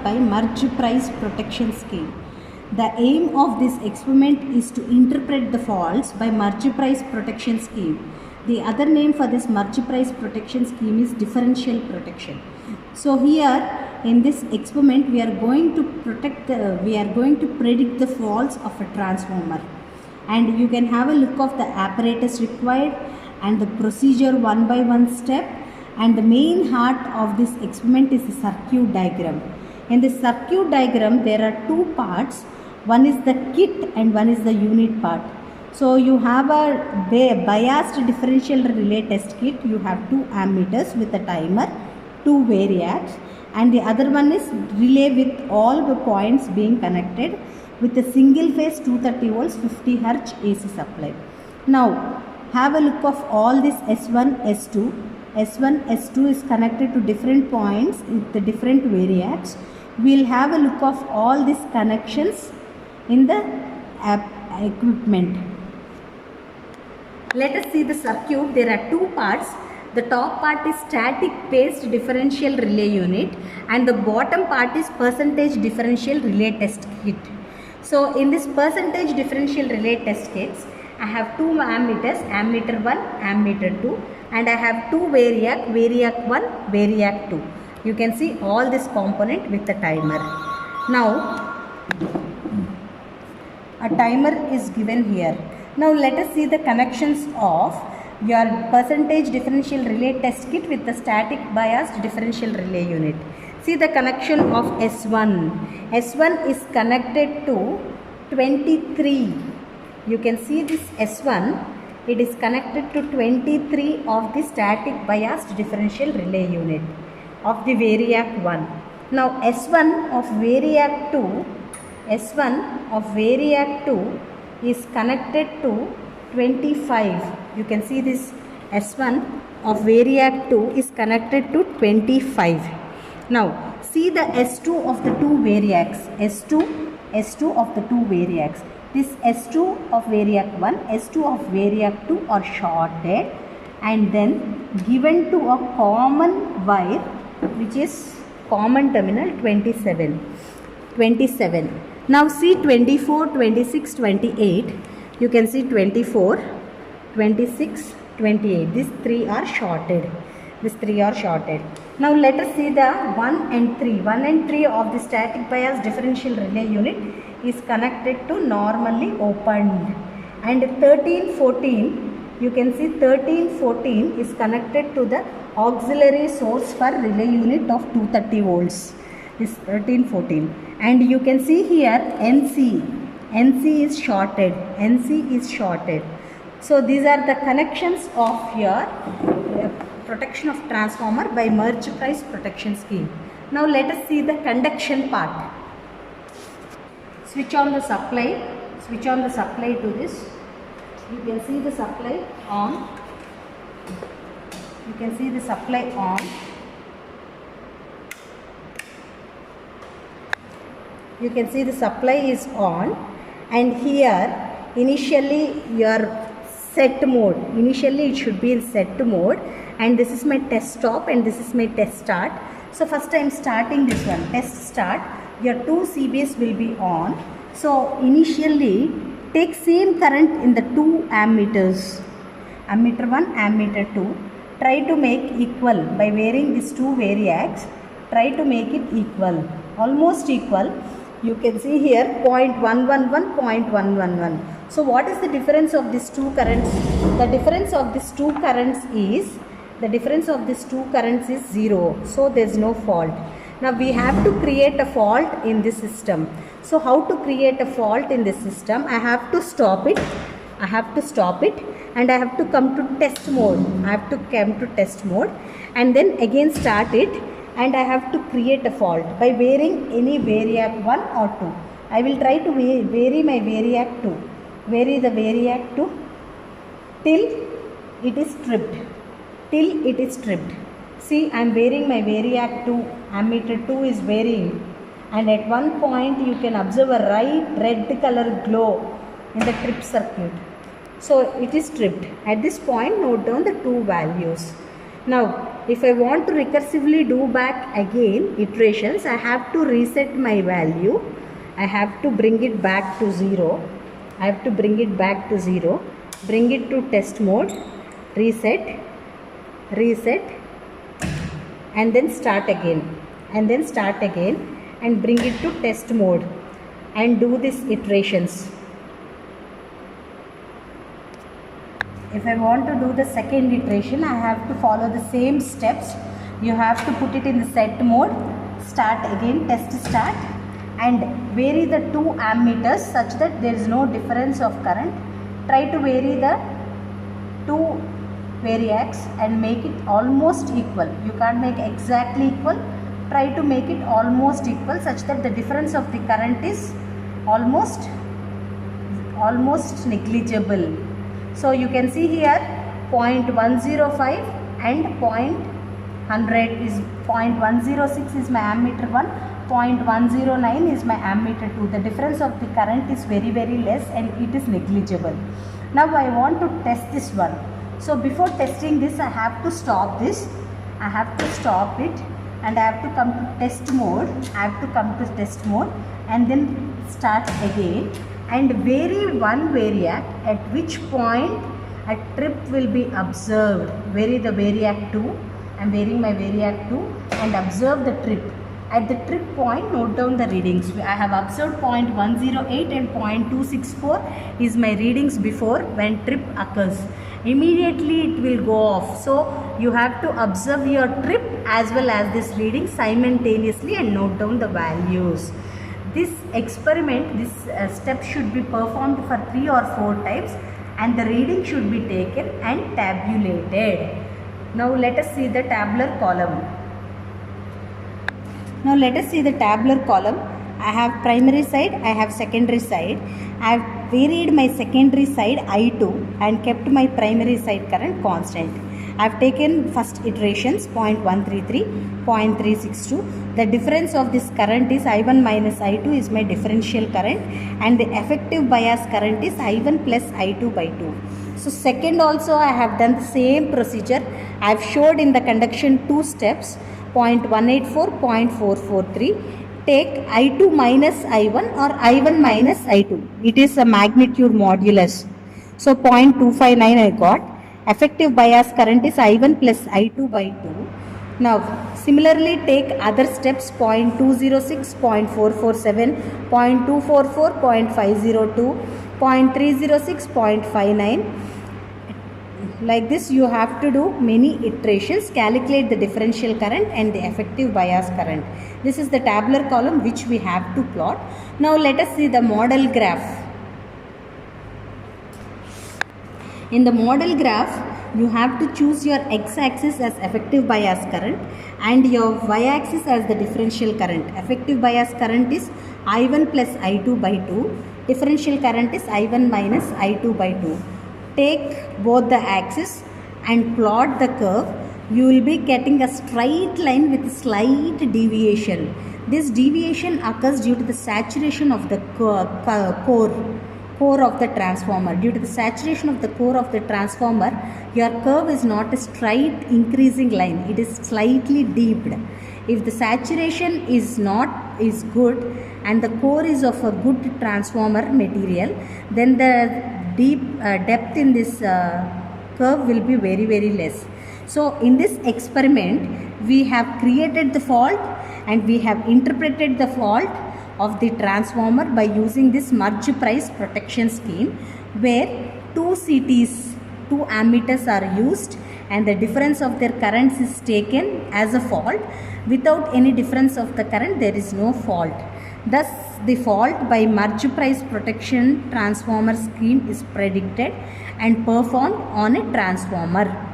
by merge price protection scheme. The aim of this experiment is to interpret the faults by merge price protection scheme. The other name for this merge price protection scheme is differential protection. So here in this experiment we are going to predict the faults of a transformer, and you can have a look of the apparatus required and the procedure one by one step. And the main heart of this experiment is the circuit diagram. In this circuit diagram there are two parts. One is the kit and one is the unit part. So you have a biased differential relay test kit. You have two ammeters with a timer, two variacs, and the other one is relay with all the points being connected with a single phase 230 volts 50 Hz AC supply. Now have a look of all this S1, S2. S1, S2 is connected to different points with the different variacs. We will have a look of all these connections in the equipment. Let us see the circuit. There are two parts. The top part is static based differential relay unit and the bottom part is percentage differential relay test kit. So in this percentage differential relay test kits, I have two ammeters, ammeter 1, ammeter 2, and I have two variac, variac 1, variac 2. You can see all this component with the timer. Now a timer is given here. Now let us see the connections of your percentage differential relay test kit with the static biased differential relay unit. See the connection of S1. S1 is connected to 23. You can see this S1. It is connected to 23 of the static biased differential relay unit of the variac 1. Now S1 of variac 2, S1 of variac 2 is connected to 25. You can see this S1 of variac 2 is connected to 25. Now see the S2 of the two variacs. S2 of the two variacs. This S2 of variac 1, S2 of variac 2 are shorted and then given to a common wire which is common terminal 27. Now see 24, 26, 28. You can see 24, 26, 28. These three are shorted. Now let us see the 1 and 3. 1 and 3 of the static bias differential relay unit is connected to normally opened. And 13, 14, you can see 13, 14 is connected to the auxiliary source for relay unit of 230 volts. This 13, 14. And you can see here NC is shorted. So these are the connections of your protection of transformer by merge price protection scheme. Now let us see the conduction part. Switch on the supply to this. You can see the supply on. You can see the supply is on, and here initially your set mode. Initially it should be in set mode, and this is my test stop and this is my test start. So first I am starting this one, test start. Your two CBs will be on. So initially take same current in the two ammeters, ammeter 1, ammeter 2. Try to make equal by varying these two variacs. Try to make it equal, almost equal. You can see here 0.111, 0.111. So what is the difference of these two currents? The difference of these two currents is 0. So there is no fault. Now we have to create a fault in this system. So how to create a fault in this system? I have to stop it. And I have to come to test mode. And then again start it. And I have to create a fault by varying any variac 1 or 2. I will try to vary my variac 2. Vary the variac 2 till it is tripped. See, I am varying my variac 2. Ammeter 2 is varying. And at one point you can observe a red color glow in the trip circuit. So it is tripped. At this point note down the two values. Now if I want to recursively do back again iterations, I have to reset my value. I have to bring it back to 0. I have to bring it back to 0, bring it to test mode, reset, and then start again, and bring it to test mode and do these iterations. If I want to do the second iteration, I have to follow the same steps. You have to put it in the set mode, start again, test start, and vary the two ammeters such that there is no difference of current. Try to vary the two variacs and make it almost equal. You can't make exactly equal. Try to make it almost equal such that the difference of the current is almost negligible. So you can see here 0.105 and 0.100 is 0.106 is my ammeter 1, 0.109 is my ammeter 2. The difference of the current is very less and it is negligible. Now I want to test this one. So before testing this, I have to stop this. I have to stop it and I have to come to test mode. And then start again and vary one variac at which point a trip will be observed. Vary the variac 2. I am varying my variac 2 and observe the trip. At the trip point, note down the readings. I have observed 0.108 and 0.264 is my readings before when trip occurs. Immediately it will go off. So you have to observe your trip as well as this reading simultaneously and note down the values. This experiment, this step should be performed for 3 or 4 times and the reading should be taken and tabulated. Now let us see the tabular column. I have primary side, I have secondary side. I have varied my secondary side I2 and kept my primary side current constant. I have taken first iterations 0.133, 0.362. The difference of this current is I1 minus I2 is my differential current and the effective bias current is I1 plus I2 by 2. So second also I have done the same procedure. I have showed in the conduction 2 steps 0.184, 0.443. Take I2 minus I1 or I1 minus I2. It is a magnitude modulus. So 0.259 I got. Effective bias current is I1 plus I2 by 2. Now similarly take other steps 0.206, 0.447, 0.244, 0.502, 0.306, 0.59. Like this you have to do many iterations, calculate the differential current and the effective bias current. This is the tabular column which we have to plot. Now let us see the model graph. In the model graph, you have to choose your x-axis as effective bias current and your y-axis as the differential current. Effective bias current is I1 plus I2 by 2. Differential current is I1 minus I2 by 2. Take both the axes and plot the curve. You will be getting a straight line with slight deviation. This deviation occurs due to the saturation of the core of the transformer. Due to the saturation of the core of the transformer, your curve is not a straight increasing line. It is slightly deeped. If the saturation is good and the core is of a good transformer material, then the depth in this curve will be very less. So in this experiment, we have created the fault and we have interpreted the fault of the transformer by using this merge price protection scheme, where two ammeters are used and the difference of their currents is taken as a fault. Without any difference of the current, there is no fault. Thus the fault by merge price protection transformer scheme is predicted and performed on a transformer.